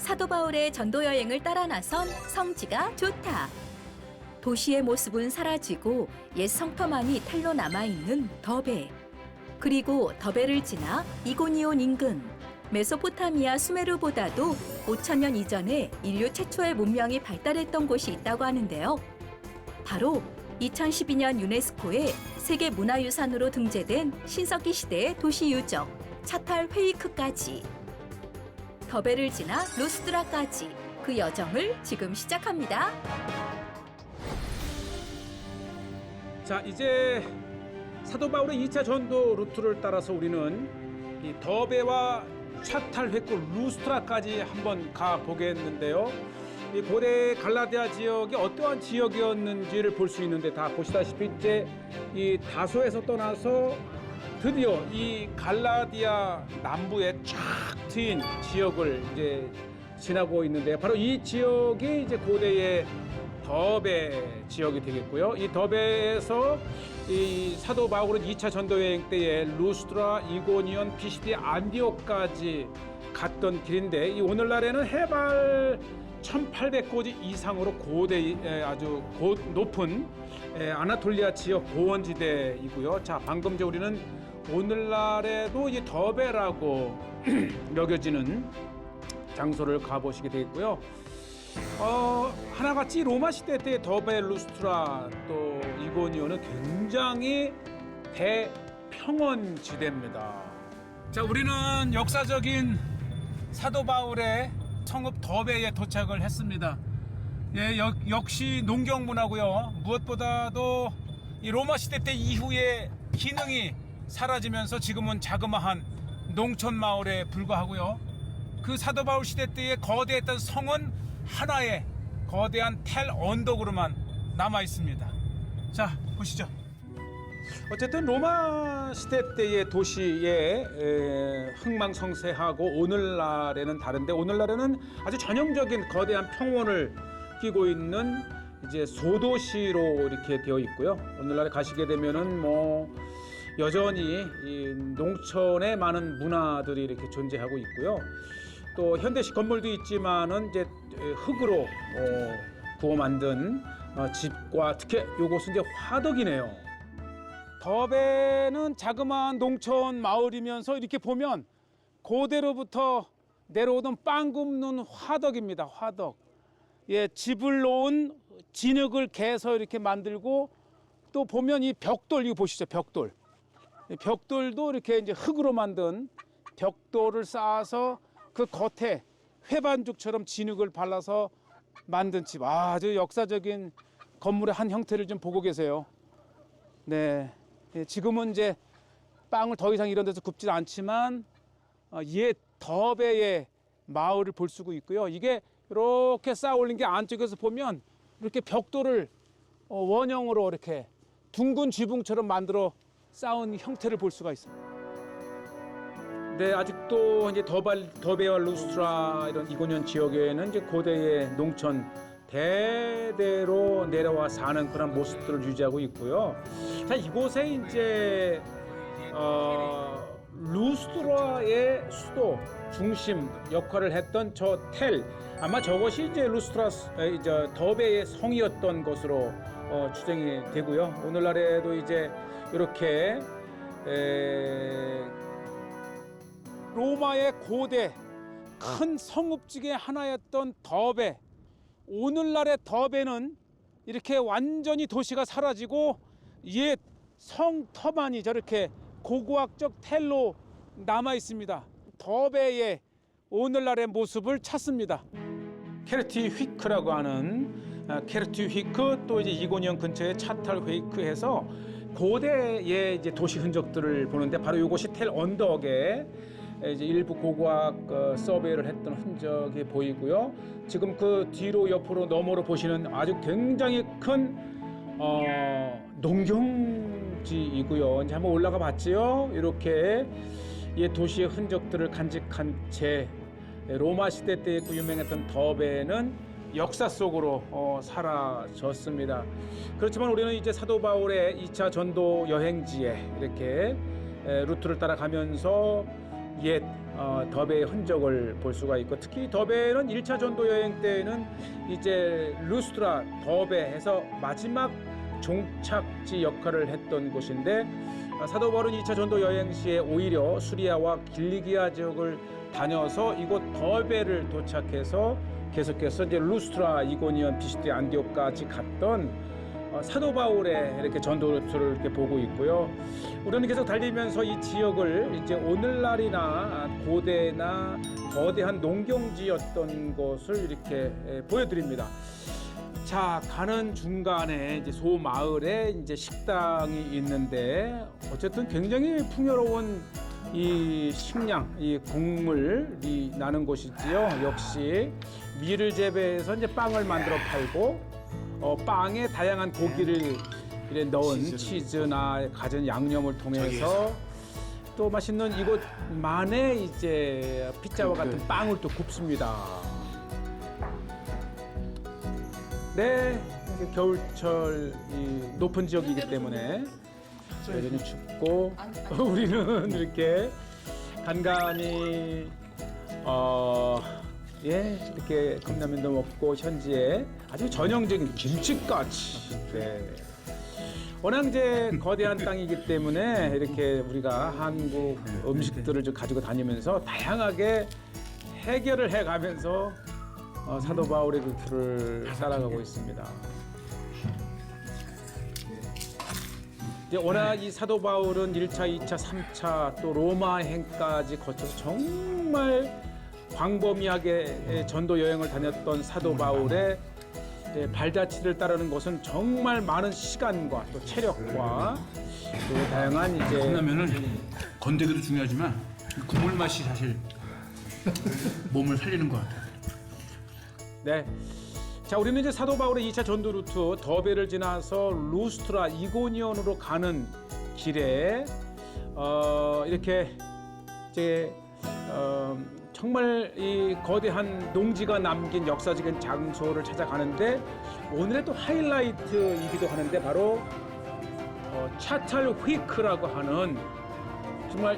사도 바울의 전도 여행을 따라 나선 성지가 좋다. 도시의 모습은 사라지고 옛 성터만이 텔로 남아있는 더베. 그리고 더베를 지나 이고니온 인근 메소포타미아 수메르보다도 5,000년 이전에 인류 최초의 문명이 발달했던 곳이 있다고 하는데요. 바로 2012년 유네스코의 세계문화유산으로 등재된 신석기 시대의 도시 유적 차탈 회이크까지. 더베를 지나 루스드라까지 그 여정을 지금 시작합니다. 자, 이제 사도 바울의 2차 전도 루트를 따라서 우리는 이 더베와 차탈 회구 루스트라까지 한번 가보겠는데요. 이 고대 갈라디아 지역이 어떠한 지역이었는지를 볼 수 있는데, 다 보시다시피 이제 이 다소에서 떠나서 드디어 이 갈라디아 남부에 쫙 트인 지역을 이제 지나고 있는데, 바로 이 지역이 이제 고대의 더베 지역이 되겠고요. 이 더베에서 이 사도 바울은 2차 전도 여행 때에 루스드라, 이고니온, 피시디, 안디옥까지 갔던 길인데, 이 오늘날에는 해발 1800고지 이상으로 고대 아주 높은 아나톨리아 지역 고원지대이고요. 자, 방금 우리는 오늘날에도 이 더베라고 여겨지는 장소를 가보시게 되겠고요. 하나같이 로마 시대 때 더베, 루스트라 또 이고니온은 굉장히 대평원 지대입니다. 자, 우리는 역사적인 사도 바울의 성읍 더베에 도착을 했습니다. 예, 역시 농경문화고요. 무엇보다도 이 로마 시대 때 이후에 기능이 사라지면서 지금은 자그마한 농촌 마을에 불과하고요. 그 사도 바울 시대 때의 거대했던 성은 하나의 거대한 텔 언덕으로만 남아 있습니다. 자, 보시죠. 어쨌든 로마 시대 때의 도시의 흥망성쇠하고 오늘날에는 다른데, 오늘날에는 아주 전형적인 거대한 평원을 끼고 있는 이제 소도시로 이렇게 되어 있고요. 오늘날에 가시게 되면은 뭐 여전히 이 농촌에 많은 문화들이 이렇게 존재하고 있고요. 또 현대식 건물도 있지만은 이제 흙으로 구워 만든 집과, 특히 요곳은 이제 화덕이네요. 더베는 자그마한 농촌 마을이면서 이렇게 보면 고대로부터 내려오던 빵 굽는 화덕입니다. 화덕. 예, 집을 놓은 진흙을 개서 이렇게 만들고, 또 보면 이 벽돌, 이거 보시죠, 벽돌. 벽돌도 이렇게 이제 흙으로 만든 벽돌을 쌓아서 그 겉에 회반죽처럼 진흙을 발라서 만든 집. 아주 역사적인 건물의 한 형태를 좀 보고 계세요. 네, 지금은 이제 빵을 더 이상 이런 데서 굽지 않지만 옛 더베의 마을을 볼 수가 있고요. 이게 이렇게 쌓아 올린 게 안쪽에서 보면 이렇게 벽돌을 원형으로 이렇게 둥근 지붕처럼 만들어 쌓은 형태를 볼 수가 있습니다. 네, 아직도 이제 더베와 루스트라 이런 이고니온 지역에는 이제 고대의 농촌 대대로 내려와 사는 그런 모습들을 유지하고 있고요. 자, 이곳에 이제 루스트라의 수도 중심 역할을 했던 저 텔, 아마 저것이 이제 루스트라 이제 더베의 성이었던 것으로 추정이 되고요. 오늘날에도 이제 이렇게 로마의 고대 큰 성읍 중에 하나였던 더베, 오늘날의 더베는 이렇게 완전히 도시가 사라지고 옛 성터만이 저렇게 고고학적 텔로 남아 있습니다. 더베의 오늘날의 모습을 찾습니다. 케르티 휘크라고 하는 케르티 휘크, 또 이제 이고니온 근처의 차탈 회이크에서 고대의 이제 도시 흔적들을 보는데, 바로 이곳이 텔 언덕에 이제 일부 고고학 서베이를 했던 흔적이 보이고요. 지금 그 뒤로 옆으로 너머로 보시는 아주 굉장히 큰 농경지이고요. 이제 한번 올라가 봤지요. 이렇게 옛 도시의 흔적들을 간직한 채 로마 시대 때 그 유명했던 더베는 역사 속으로 사라졌습니다. 그렇지만 우리는 이제 사도 바울의 2차 전도 여행지에 이렇게 루트를 따라가면서 옛 덕의 흔적을 볼 수가 있고, 특히 덕에는 1차 전도 여행 때는 이제 루스트라 덕에에서 마지막 종착지 역할을 했던 곳인데, 사도 바울은 2차 전도 여행 시에 오히려 수리아와 길리기아 지역을 다녀서 이곳 더베를 도착해서 계속해서 이제 루스트라, 이고니온, 비시디아, 안디옥까지 갔던 사도 바울의 이렇게 전도 루트를 이렇게 보고 있고요. 우리는 계속 달리면서 이 지역을 이제 오늘날이나 고대나 거대한 농경지였던 것을 이렇게 보여드립니다. 자, 가는 중간에 이제 소마을에 이제 식당이 있는데, 어쨌든 굉장히 풍요로운 이 식량, 이 국물이 나는 곳이지요. 역시 밀을 재배해서 이제 빵을 만들어 팔고, 빵에 다양한 고기를 이래 넣은 치즈나 갖은 양념을 통해서 또 맛있는 이곳만의 이제 피자와 같은 빵을 또 굽습니다. 네, 겨울철 이 높은 지역이기 때문에 여전히 춥고 우리는 이렇게 간간히 이렇게 컵라면도 먹고 현지에 아주 전형적인 김치까지. 네. 워낙 이제 거대한 땅이기 때문에 이렇게 우리가 한국 음식들을 좀 가지고 다니면서 다양하게 해결을 해가면서 사도 바울의 그 길을 살아가고 있습니다. 이제 워낙 이 사도 바울은 1차, 2차, 3차 또 로마행까지 거쳐서 정말 광범위하게 전도 여행을 다녔던 사도 바울의 발자취를 따르는 것은 정말 많은 시간과 또 체력과 또 다양한 이제 컵라면은 건더기도 중요하지만 국물 맛이 사실 몸을 살리는 것 같아요. 네. 자, 우리는 이제 사도 바울의 2차 전도 루트 더베를 지나서 루스트라, 이고니온으로 가는 길에 이렇게 이제 정말 이 거대한 농지가 남긴 역사적인 장소를 찾아가는데, 오늘의 또 하이라이트이기도 하는데 바로 차탈휘크라고 하는 정말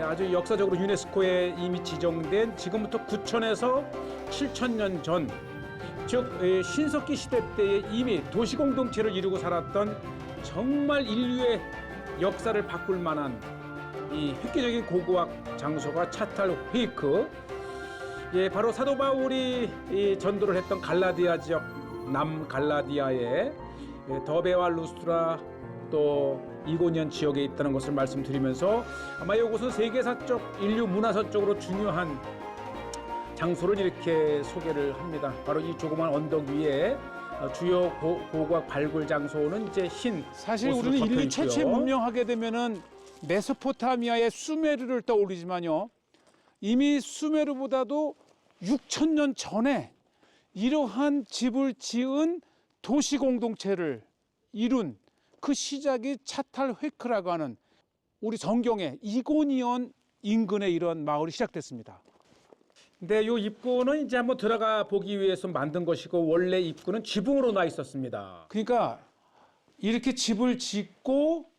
아주 역사적으로 유네스코에 이미 지정된 지금부터 9,000에서 7,000년 전, 즉 신석기 시대 때에 이미 도시공동체를 이루고 살았던 정말 인류의 역사를 바꿀 만한 이 획기적인 고고학 장소가 차탈휘크. 바로 사도 바울이 이 전도를 했던 갈라디아 지역, 남갈라디아의 더베와 루스트라 또 이고니온 지역에 있다는 것을 말씀드리면서, 아마 이곳은 세계사적, 인류 문화사적으로 중요한 장소를 이렇게 소개를 합니다. 바로 이 조그만 언덕 위에 주요 고고학 발굴 장소는 이제 흰 사실 옷으로 우리는 덮여 인류 있고요. 최초의 문명하게 되면은 메소포타미아의 수메르를 떠올리지만요, 이미 수메르보다도 6,000년 전에 이러한 집을 지은 도시 공동체를 이룬 그 시작이 차탈휘크라고 하는 우리 성경의 이고니온 인근에 이런 마을이 시작됐습니다. 근데 이 입구는 이제 한번 들어가 보기 위해서 만든 것이고, 원래 입구는 지붕으로 나 있었습니다. 그러니까 이렇게 집을 짓고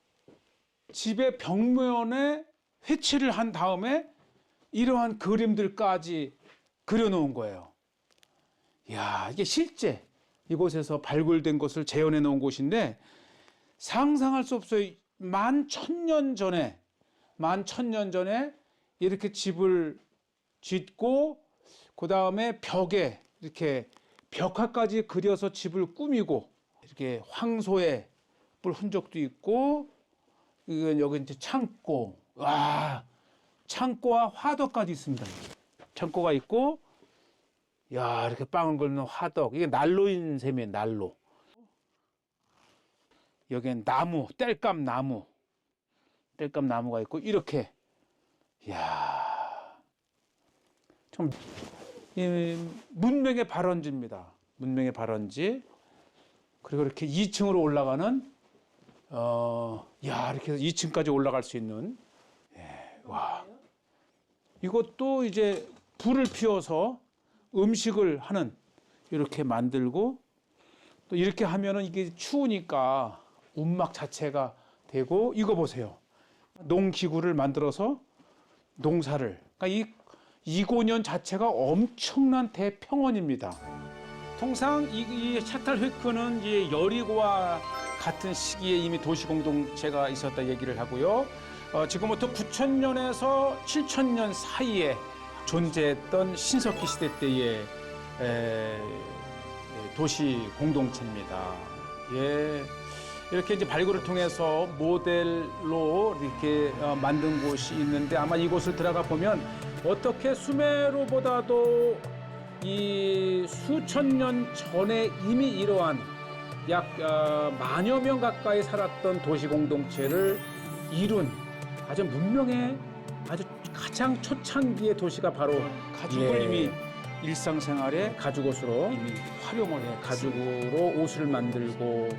집의 벽면에 회치를 한 다음에 이러한 그림들까지 그려놓은 거예요. 이야, 이게 실제 이곳에서 발굴된 것을 재현해 놓은 곳인데, 상상할 수 없어요. 11,000년 전에 이렇게 집을 짓고 그 다음에 벽에 이렇게 벽화까지 그려서 집을 꾸미고, 이렇게 황소의 뿔 흔적도 있고, 이건 여기 이제 창고, 와, 창고와 화덕까지 있습니다. 창고가 있고, 야, 이렇게 빵을 긁는 화덕, 이게 난로인 셈이에요, 난로. 여기엔 나무, 땔감 나무가 있고, 이렇게, 야, 참 문명의 발원지입니다. 문명의 발원지. 그리고 이렇게 2층으로 올라가는 이렇게 해서 2층까지 올라갈 수 있는, 와. 이것도 이제 불을 피워서 음식을 하는, 이렇게 만들고, 또 이렇게 하면은 이게 추우니까 움막 자체가 되고, 이거 보세요. 농기구를 만들어서 농사를 그러니까 이 이고니온 자체가 엄청난 대평원입니다. 통상 이 차탈회크는 이제 여리고와 같은 시기에 이미 도시공동체가 있었다 얘기를 하고요. 지금부터 9,000년에서 7,000년 사이에 존재했던 신석기 시대 때의 도시 공동체입니다. 예. 이렇게 이제 발굴을 통해서 모델로 이렇게 만든 곳이 있는데 아마 이곳을 들어가 보면 어떻게 수메르보다도 이 수천 년 전에 이미 이러한 약 만여 명 가까이 살았던 도시 공동체를 이룬 아주 문명의 아주 가장 초창기의 도시가 바로 가죽을 이미 일상생활의 가죽옷으로 이미 활용을 해 가죽으로 옷을 만들고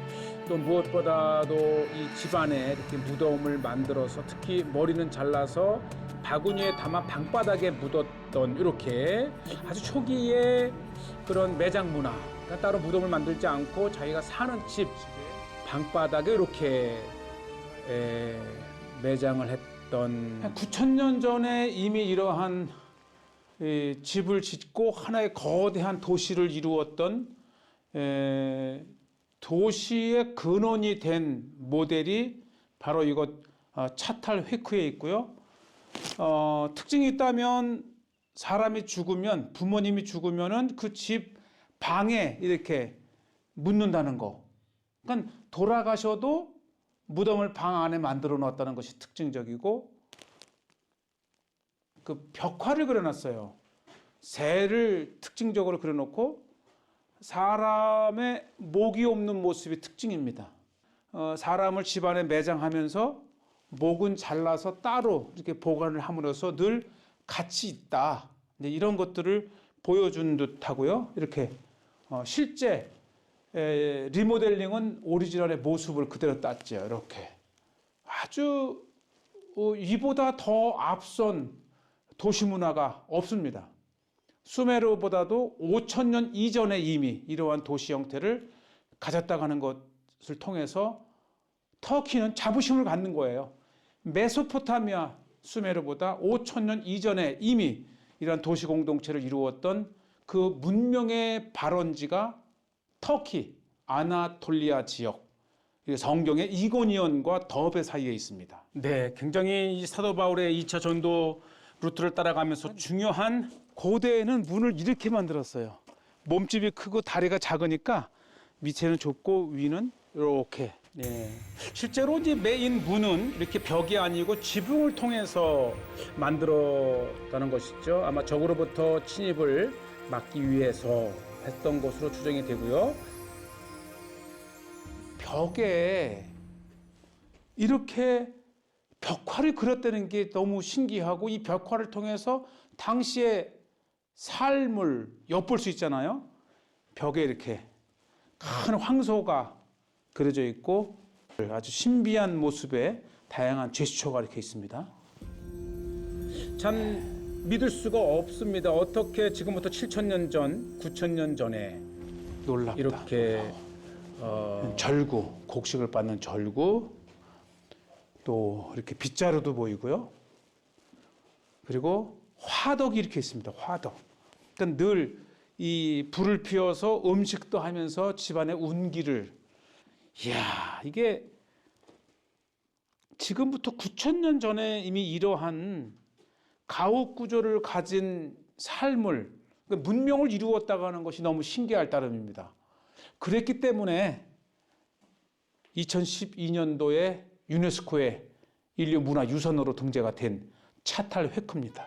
또 무엇보다도 이 집안에 이렇게 무덤을 만들어서 특히 머리는 잘라서 바구니에 담아 방바닥에 묻었던 이렇게 아주 초기의 그런 매장 문화. 그러니까 따로 무덤을 만들지 않고 자기가 사는 집 방바닥에 이렇게 매장을 했던 9,000년 전에 이미 이러한 집을 짓고 하나의 거대한 도시를 이루었던 도시의 근원이 된 모델이 바로 이곳 차탈회크에 있고요. 특징이 있다면 사람이 죽으면 부모님이 죽으면은 그 집 방에 이렇게 묻는다는 거. 그러니까 돌아가셔도 무덤을 방 안에 만들어 놨다는 것이 특징적이고 그 벽화를 그려놨어요. 새를 특징적으로 그려놓고 사람의 목이 없는 모습이 특징입니다. 사람을 집안에 매장하면서 목은 잘라서 따로 이렇게 보관을 함으로써 늘 같이 있다. 이런 것들을 보여준 듯하고요. 이렇게 실제 리모델링은 오리지널의 모습을 그대로 땄죠. 이렇게 아주 이보다 더 앞선 도시 문화가 없습니다. 수메르보다도 5,000년 이전에 이미 이러한 도시 형태를 가졌다고 하는 것을 통해서 터키는 자부심을 갖는 거예요. 메소포타미아 수메르보다 5,000년 이전에 이미 이러한 도시 공동체를 이루었던 그 문명의 발원지가 터키 아나톨리아 지역 성경의 이고니온과 더베 사이에 있습니다. 네, 굉장히 사도 바울의 2차 전도 루트를 따라가면서 중요한 고대에는 문을 이렇게 만들었어요. 몸집이 크고 다리가 작으니까 밑에는 좁고 위는 이렇게. 네. 실제로 이제 메인 문은 이렇게 벽이 아니고 지붕을 통해서 만들었다는 것이죠. 아마 적으로부터 침입을 막기 위해서 했던 것으로 추정이 되고요. 벽에 이렇게 벽화를 그렸다는 게 너무 신기하고 이 벽화를 통해서 당시의 삶을 엿볼 수 있잖아요. 벽에 이렇게 큰 황소가 그려져 있고 아주 신비한 모습의 다양한 제스처가 이렇게 있습니다. 참 믿을 수가 없습니다. 어떻게 지금부터 7,000년 전, 9,000년 전에 놀랍다. 이렇게 절구, 곡식을 받는 절구, 또 이렇게 빗자루도 보이고요. 그리고 화덕이 이렇게 있습니다. 화덕. 그러니까 늘 이 불을 피워서 음식도 하면서 집안의 운기를. 이야, 이게 지금부터 9,000년 전에 이미 이러한 가옥 구조를 가진 삶을, 그러니까 문명을 이루었다고 하는 것이 너무 신기할 따름입니다. 그랬기 때문에 2012년도에 유네스코의 인류 문화 유산으로 등재가 된 차탈회크입니다.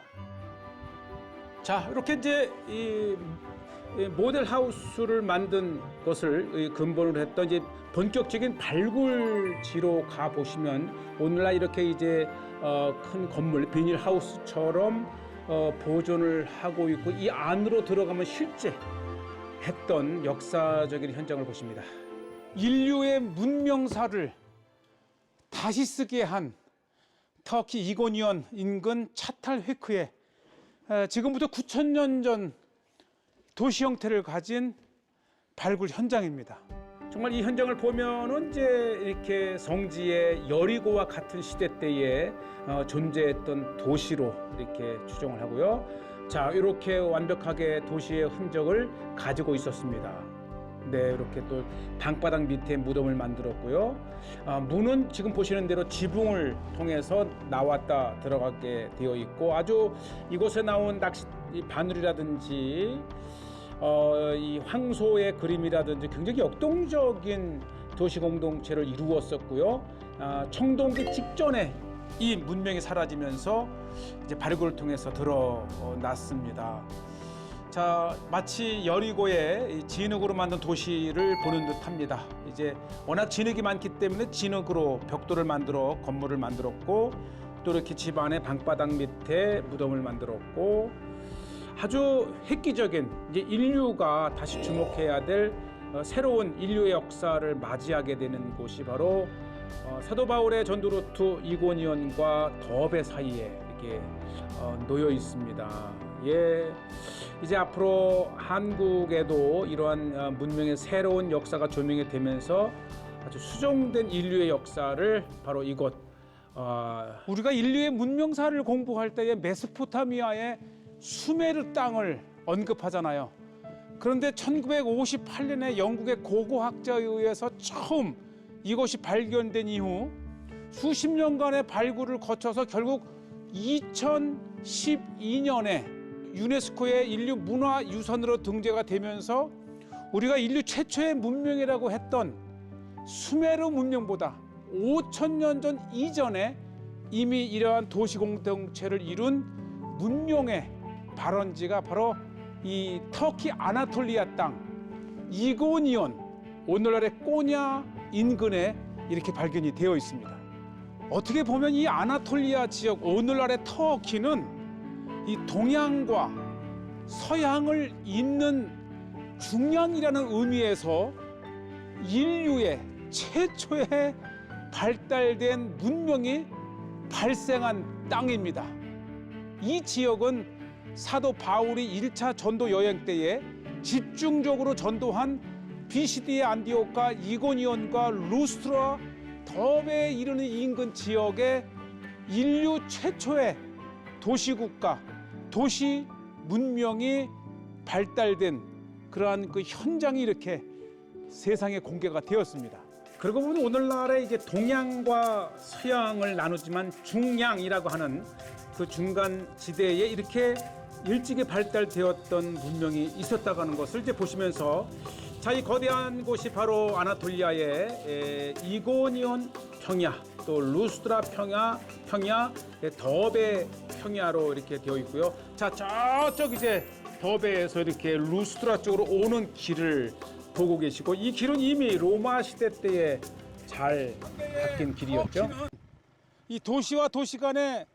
자, 이렇게 이제 이 모델 하우스를 만든 것을 근본으로 했던 이제 본격적인 발굴지로 가 보시면 오늘날 이렇게 이제 큰 건물 비닐 하우스처럼 보존을 하고 있고 이 안으로 들어가면 실제 했던 역사적인 현장을 보십니다. 인류의 문명사를 다시 쓰게 한 터키 이고니온 인근 차탈회크에 지금부터 9,000년 전 도시 형태를 가진 발굴 현장입니다. 정말 이 현장을 보면은 이제 이렇게 성지의 여리고와 같은 시대 때에 존재했던 도시로 이렇게 추정을 하고요. 자, 이렇게 완벽하게 도시의 흔적을 가지고 있었습니다. 네, 이렇게 또 방바닥 밑에 무덤을 만들었고요. 문은 지금 보시는 대로 지붕을 통해서 나왔다 들어가게 되어 있고, 아주 이곳에 나온 낚시 바늘이라든지 이 황소의 그림이라든지 굉장히 역동적인 도시 공동체를 이루었었고요. 청동기 직전에 이 문명이 사라지면서 이제 발굴을 통해서 드러났습니다. 자, 마치 여리고의 이 진흙으로 만든 도시를 보는 듯합니다. 이제 워낙 진흙이 많기 때문에 진흙으로 벽돌을 만들어 건물을 만들었고, 또 이렇게 집 안에 방바닥 밑에 무덤을 만들었고, 아주 획기적인 이제 인류가 다시 주목해야 될 새로운 인류의 역사를 맞이하게 되는 곳이 바로 사도 바울의 전도 루트 이고니온과 더베 사이에 이렇게 놓여 있습니다. 예, 이제 앞으로 한국에도 이러한 문명의 새로운 역사가 조명이 되면서 아주 수정된 인류의 역사를 바로 이곳 우리가 인류의 문명사를 공부할 때에 메소포타미아의 수메르 땅을 언급하잖아요. 그런데 1958년에 영국의 고고학자에 의해서 처음 이것이 발견된 이후 수십 년간의 발굴을 거쳐서 결국 2012년에 유네스코의 인류 문화유산으로 등재가 되면서 우리가 인류 최초의 문명이라고 했던 수메르 문명보다 5,000년 전 이전에 이미 이러한 도시 공동체를 이룬 문명의 발원지가 바로 이 터키 아나톨리아 땅 이고니온, 오늘날의 꼬냐 인근에 이렇게 발견이 되어 있습니다. 어떻게 보면 이 아나톨리아 지역, 오늘날의 터키는 이 동양과 서양을 잇는 중량이라는 의미에서 인류의 최초의 발달된 문명이 발생한 땅입니다. 이 지역은 사도 바울이 1차 전도 여행 때에 집중적으로 전도한 비시디의 안디옥과 이고니온과 루스트라, 더베에 이르는 인근 지역의 인류 최초의 도시국가, 도시 문명이 발달된 그러한 그 현장이 이렇게 세상에 공개가 되었습니다. 그러고 보면 오늘날의 이제 동양과 서양을 나누지만 중양이라고 하는 그 중간 지대에 이렇게 일찍이 발달되었던 문명이 있었다고 하는 것을 이제 보시면서, 자, 이 거대한 곳이 바로 아나톨리아의 이고니온 평야, 또 루스트라 평야, 더베 평야로 이렇게 되어 있고요. 자, 저쪽 이제 더베에서 이렇게 루스트라 쪽으로 오는 길을 보고 계시고, 이 길은 이미 로마 시대 때에 잘 닦인 길이었죠. 이 도시와 도시 간에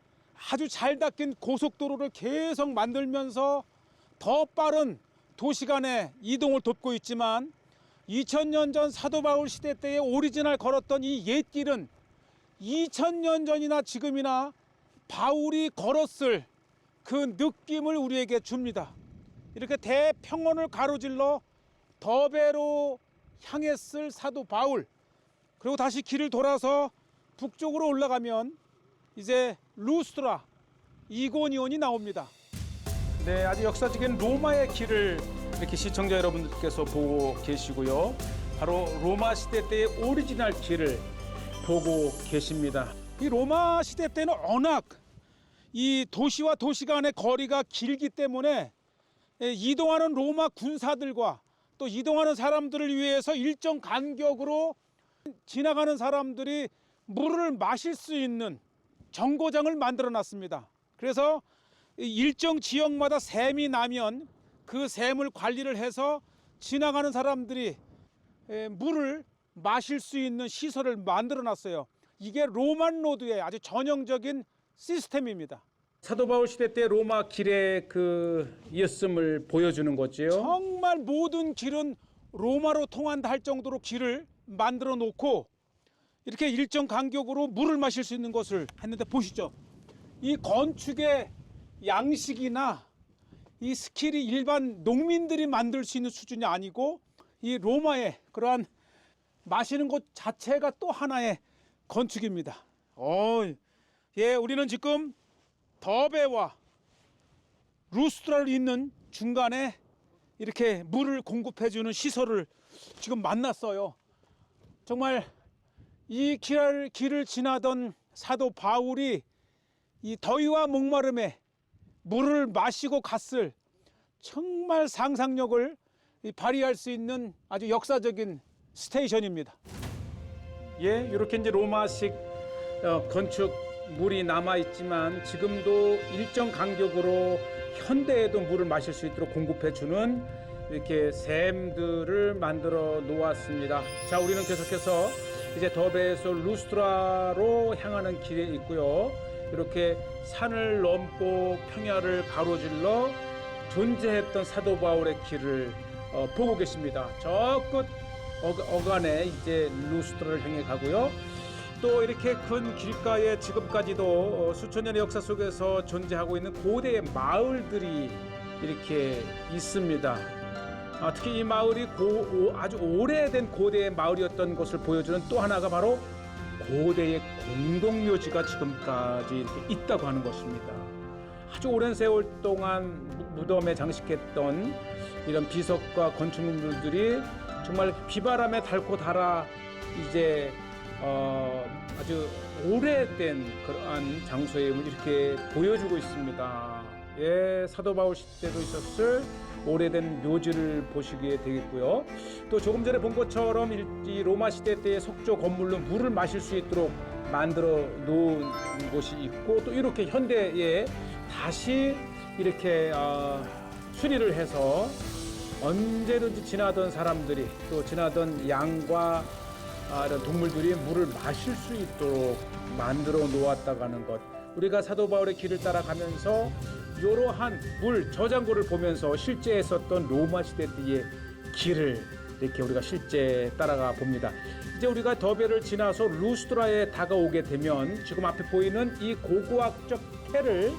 아주 잘 닦인 고속도로를 계속 만들면서 더 빠른 도시 간의 이동을 돕고 있지만, 2000년 전 사도 바울 시대 때에 오리지널 걸었던 이 옛길은 2000년 전이나 지금이나 바울이 걸었을 그 느낌을 우리에게 줍니다. 이렇게 대평원을 가로질러 더베로 향했을 사도 바울, 그리고 다시 길을 돌아서 북쪽으로 올라가면 이제 루스트라, 이고니온이 나옵니다. 네, 아주 역사적인 로마의 길을 이렇게 시청자 여러분들께서 보고 계시고요. 바로 로마 시대 때의 오리지널 길을 보고 계십니다. 이 로마 시대 때는 워낙 이 도시와 도시 간의 거리가 길기 때문에 이동하는 로마 군사들과 또 이동하는 사람들을 위해서 일정 간격으로 지나가는 사람들이 물을 마실 수 있는 정거장을 만들어 놨습니다. 그래서 일정 지역마다 샘이 나면 그 샘을 관리를 해서 지나가는 사람들이 물을 마실 수 있는 시설을 만들어 놨어요. 이게 로만 로드의 아주 전형적인 시스템입니다. 사도 바울 시대 때 로마 길의 그 이었음을 보여주는 거지요. 정말 모든 길은 로마로 통한다 할 정도로 길을 만들어 놓고 이렇게 일정 간격으로 물을 마실 수 있는 것을 했는데, 보시죠. 이 건축의 양식이나 이 스킬이 일반 농민들이 만들 수 있는 수준이 아니고 이 로마의 그러한 마시는 곳 자체가 또 하나의 건축입니다. 예, 우리는 지금 더베와 루스트라를 잇는 중간에 이렇게 물을 공급해주는 시설을 지금 만났어요. 정말 이 길을 지나던 사도 바울이 이 더위와 목마름에 물을 마시고 갔을 정말 상상력을 발휘할 수 있는 아주 역사적인 스테이션입니다. 예, 이렇게 이제 로마식 건축물이 남아 있지만 지금도 일정 간격으로 현대에도 물을 마실 수 있도록 공급해 주는 이렇게 샘들을 만들어 놓았습니다. 자, 우리는 계속해서 이제 더베에서 루스트라로 향하는 길에 있고요. 이렇게 산을 넘고 평야를 가로질러 존재했던 사도 바울의 길을 보고 계십니다. 저 끝 어간에 이제 루스트라를 향해 가고요. 또 이렇게 큰 길가에 지금까지도 수천 년의 역사 속에서 존재하고 있는 고대의 마을들이 이렇게 있습니다. 특히 이 마을이 아주 오래된 고대의 마을이었던 것을 보여주는 또 하나가 바로 고대의 공동묘지가 지금까지 이렇게 있다고 하는 것입니다. 아주 오랜 세월 동안 무덤에 장식했던 이런 비석과 건축물들이 정말 비바람에 닳고 닳아 이제 아주 오래된 그러한 장소에 이렇게 보여주고 있습니다. 예, 사도 바울 시대도 있었을 오래된 묘지를 보시게 되겠고요. 또 조금 전에 본 것처럼 이 로마 시대 때의 석조 건물로 물을 마실 수 있도록 만들어 놓은 곳이 있고, 또 이렇게 현대에 다시 이렇게 수리를 해서 언제든지 지나던 사람들이, 또 지나던 양과 이런 동물들이 물을 마실 수 있도록 만들어 놓았다고 하는 것. 우리가 사도 바울의 길을 따라가면서 이러한 물 저장고를 보면서 실제 있었던 로마 시대 때의 길을 이렇게 우리가 실제 따라가 봅니다. 이제 우리가 더베를 지나서 루스트라에 다가오게 되면 지금 앞에 보이는 이 고고학적 태를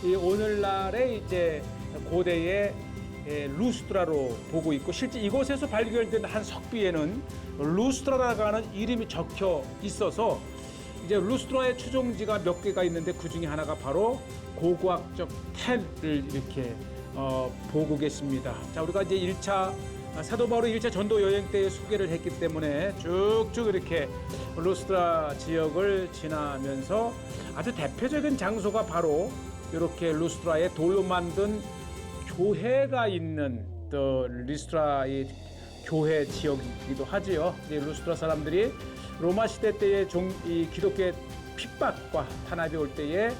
오늘날의 이제 고대의 루스트라로 보고 있고, 실제 이곳에서 발견된 한 석비에는 루스트라라고 하는 이름이 적혀 있어서 이제 루스트라의 추종지가 몇 개가 있는데 그 중에 하나가 바로 고고학적 텔을 이렇게 보고 계십니다. 자, 우리가 이제 1차 사도 바울의 1차 전도 여행 때 소개를 했기 때문에 쭉쭉 이렇게 루스트라 지역을 지나면서 아주 대표적인 장소가 바로 이렇게 루스트라의 돌로 만든 교회가 있는 또 리스트라의 교회 지역이기도 하지요. 이제 루스트라 사람들이 로마 시대 때의 이 기독교의 핍박과 탄압이 올 때에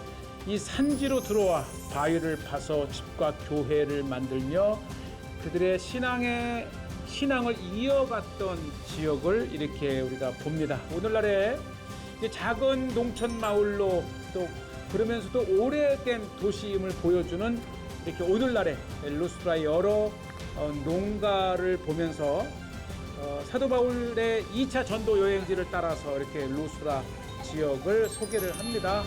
이 산지로 들어와 바위를 파서 집과 교회를 만들며 그들의 신앙을 이어갔던 지역을 이렇게 우리가 봅니다. 오늘날의 작은 농촌 마을로 또 그러면서도 오래된 도시임을 보여주는 이렇게 오늘날의 루스트라의 여러 농가를 보면서 사도 바울의 2차 전도 여행지를 따라서 이렇게 루스트라 지역을 소개를 합니다.